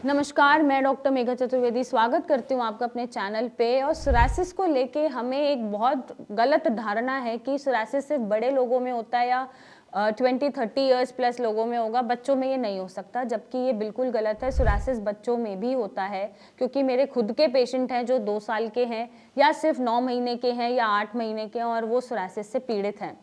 नमस्कार, मैं डॉक्टर मेघा चतुर्वेदी स्वागत करती हूँ आपका अपने चैनल पे। और सोरासिस को लेके हमें एक बहुत गलत धारणा है कि सोरासिस सिर्फ बड़े लोगों में होता है या 20-30 इयर्स प्लस लोगों में होगा, बच्चों में ये नहीं हो सकता, जबकि ये बिल्कुल गलत है। सोरासिस बच्चों में भी होता है, क्योंकि मेरे खुद के पेशेंट हैं जो 2 साल के हैं या सिर्फ 9 महीने के हैं या 8 महीने के हैं और वो सोरासिस से पीड़ित हैं।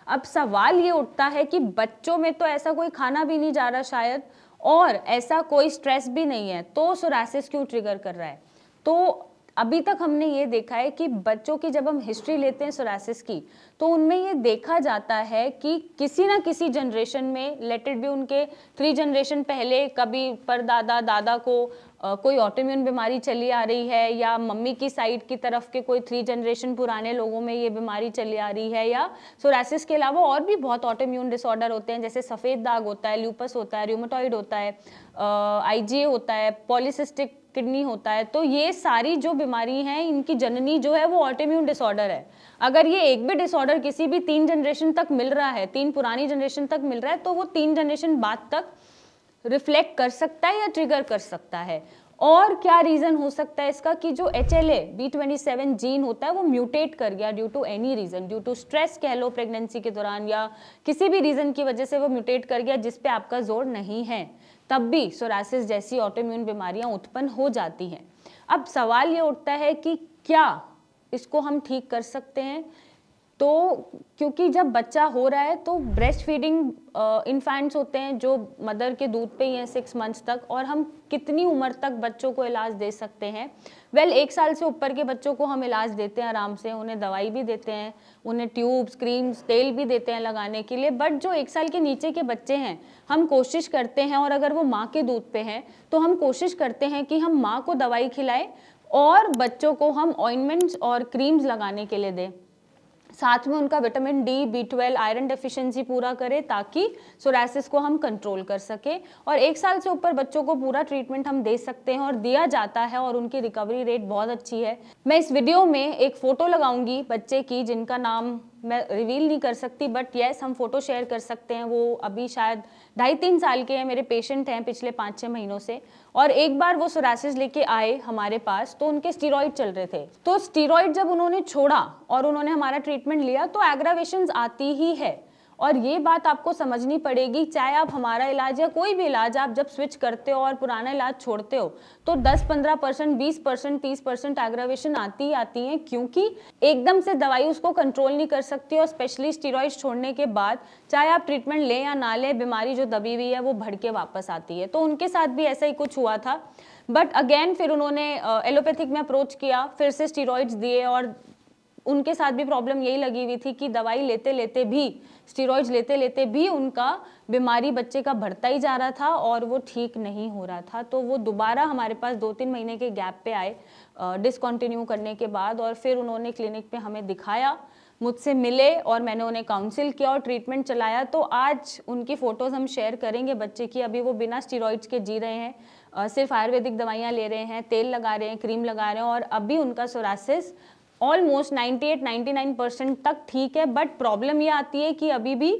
अब सवाल ये उठता है कि बच्चों में तो ऐसा कोई खाना भी नहीं जा रहा शायद, और ऐसा कोई स्ट्रेस भी नहीं है, तो सोरासिस क्यों ट्रिगर कर रहा है। तो अभी तक हमने ये देखा है कि बच्चों की जब हम हिस्ट्री लेते हैं सोरासिस की, तो उनमें ये देखा जाता है कि किसी ना किसी जनरेशन में, लेट इट बी उनके 3 जनरेशन पहले, कभी परदादा दादा को कोई ऑटोइम्यून बीमारी चली आ रही है, या मम्मी की साइड की तरफ के कोई 3 जनरेशन पुराने लोगों में ये बीमारी चली आ रही है, या सोरासिस के अलावा और भी बहुत ऑटोइम्यून डिसऑर्डर होते हैं, जैसे सफ़ेद दाग होता है, ल्यूपस होता है, रूमेटॉइड होता है, आईजीए होता है, पॉलीसिस्टिक किडनी होता है। तो ये सारी जो बीमारी हैं, इनकी जननी जो है वो ऑटोइम्यून डिसऑर्डर है। अगर ये एक भी डिसऑर्डर किसी भी 3 जनरेशन तक मिल रहा है, 3 पुरानी जनरेशन तक मिल रहा है, तो वो 3 जनरेशन बाद तक रिफ्लेक्ट कर सकता है या ट्रिगर कर सकता है। और क्या रीजन हो सकता है इसका कि जो HLA B27 जीन होता है वो म्यूटेट कर गया due to any reason, due to stress कह लो प्रेगनेंसी के दौरान, या किसी भी रीजन की वजह से वो म्यूटेट कर गया जिस पे आपका जोर नहीं है, तब भी सोरासिस जैसी ऑटोइम्यून बीमारियां उत्पन्न हो जाती हैं। अब सवाल ये उठता है कि क्या इसको हम ठीक कर सकते हैं। तो क्योंकि जब बच्चा हो रहा है तो ब्रेस्ट फीडिंग इन्फेंट्स होते हैं जो मदर के दूध पे ही हैं 6 मंथ्स तक, और हम कितनी उम्र तक बच्चों को इलाज दे सकते हैं। 1 साल से ऊपर के बच्चों को हम इलाज देते हैं आराम से, उन्हें दवाई भी देते हैं, उन्हें ट्यूब्स, क्रीम्स, तेल भी देते हैं लगाने के लिए। बट जो 1 साल के नीचे के बच्चे हैं, हम कोशिश करते हैं, और अगर वो माँ के दूध पे हैं तो हम कोशिश करते हैं कि हम माँ को दवाई खिलाएं और बच्चों को हम ऑइंटमेंट्स और क्रीम्स लगाने के लिए दें, साथ में उनका vitamin D, B12, iron deficiency पूरा करें, ताकि सोरासिस को हम कंट्रोल कर सके। और 1 साल से ऊपर बच्चों को पूरा ट्रीटमेंट हम दे सकते हैं और दिया जाता है, और उनकी रिकवरी रेट बहुत अच्छी है। मैं इस वीडियो में एक फ़ोटो लगाऊंगी बच्चे की, जिनका नाम मैं रिवील नहीं कर सकती, बट येस हम फोटो शेयर कर सकते हैं। वो अभी शायद 2.5-3 साल के हैं, मेरे पेशेंट हैं पिछले 5-6 महीनों से। और एक बार वो सोरासिस लेके आए हमारे पास, तो उनके स्टीरॉइड चल रहे थे। तो स्टीरॉइड जब उन्होंने छोड़ा और उन्होंने हमारा ट्रीटमेंट लिया तो एग्रावेशंस आती ही है। और ये बात आपको समझनी पड़ेगी, चाहे आप हमारा इलाज या कोई भी इलाज आप जब स्विच करते हो और पुराना इलाज छोड़ते हो, तो 10-15%, 20%, 30% एग्रावेशन आती ही आती है, क्योंकि एकदम से दवाई उसको कंट्रोल नहीं कर सकती। और स्पेशली स्टीरॉइड्स छोड़ने के बाद चाहे आप ट्रीटमेंट लें या ना लें, बीमारी जो दबी हुई है वो बढ़ के वापस आती है। तो उनके साथ भी ऐसा ही कुछ हुआ था। बट अगेन फिर उन्होंने एलोपैथिक में अप्रोच किया, फिर से स्टीरॉइड्स दिए, और उनके साथ भी प्रॉब्लम यही लगी हुई थी कि दवाई लेते लेते भी, स्टीरॉइड्स लेते लेते भी उनका बीमारी बच्चे का बढ़ता ही जा रहा था और वो ठीक नहीं हो रहा था। तो वो दोबारा हमारे पास 2-3 महीने के गैप पे आए डिसकंटिन्यू करने के बाद, और फिर उन्होंने क्लिनिक पे हमें दिखाया, मुझसे मिले, और मैंने उन्हें काउंसिल किया और ट्रीटमेंट चलाया। तो आज उनकी फ़ोटोज़ हम शेयर करेंगे बच्चे की। अभी वो बिना स्टीरॉइड्स के जी रहे हैं, सिर्फ आयुर्वेदिक दवाइयाँ ले रहे हैं, तेल लगा रहे हैं, क्रीम लगा रहे हैं, और अभी उनका सोरासिस ऑलमोस्ट 98-99% तक ठीक है। बट प्रॉब्लम ये आती है कि अभी भी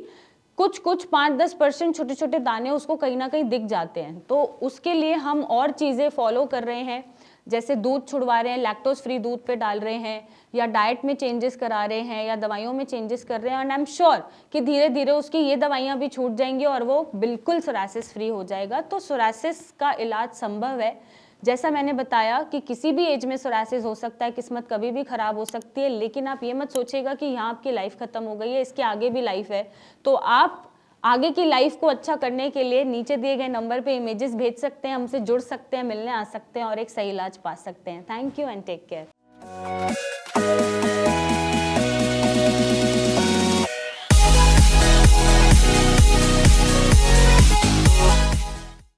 कुछ 5-10% छोटे छोटे दाने उसको कहीं ना कहीं दिख जाते हैं। तो उसके लिए हम और चीज़ें फॉलो कर रहे हैं, जैसे दूध छुड़वा रहे हैं, लैक्टोज फ्री दूध पे डाल रहे हैं, या डाइट में चेंजेस करा रहे हैं, या दवाइयों में चेंजेस कर रहे हैं। एंड आई एम श्योर कि धीरे धीरे उसकी ये दवाइयाँ भी छूट जाएंगी और वो बिल्कुल सोरासिस फ्री हो जाएगा। तो सोरासिस का इलाज संभव है। जैसा मैंने बताया कि किसी भी एज में सोरासिस हो सकता है, किस्मत कभी भी खराब हो सकती है, लेकिन आप ये मत सोचिएगा कि यहाँ आपकी लाइफ खत्म हो गई है, इसके आगे भी लाइफ है। तो आप आगे की लाइफ को अच्छा करने के लिए नीचे दिए गए नंबर पे इमेजेस भेज सकते हैं, हमसे जुड़ सकते हैं, मिलने आ सकते हैं और एक सही इलाज पा सकते हैं। Thank you and take care.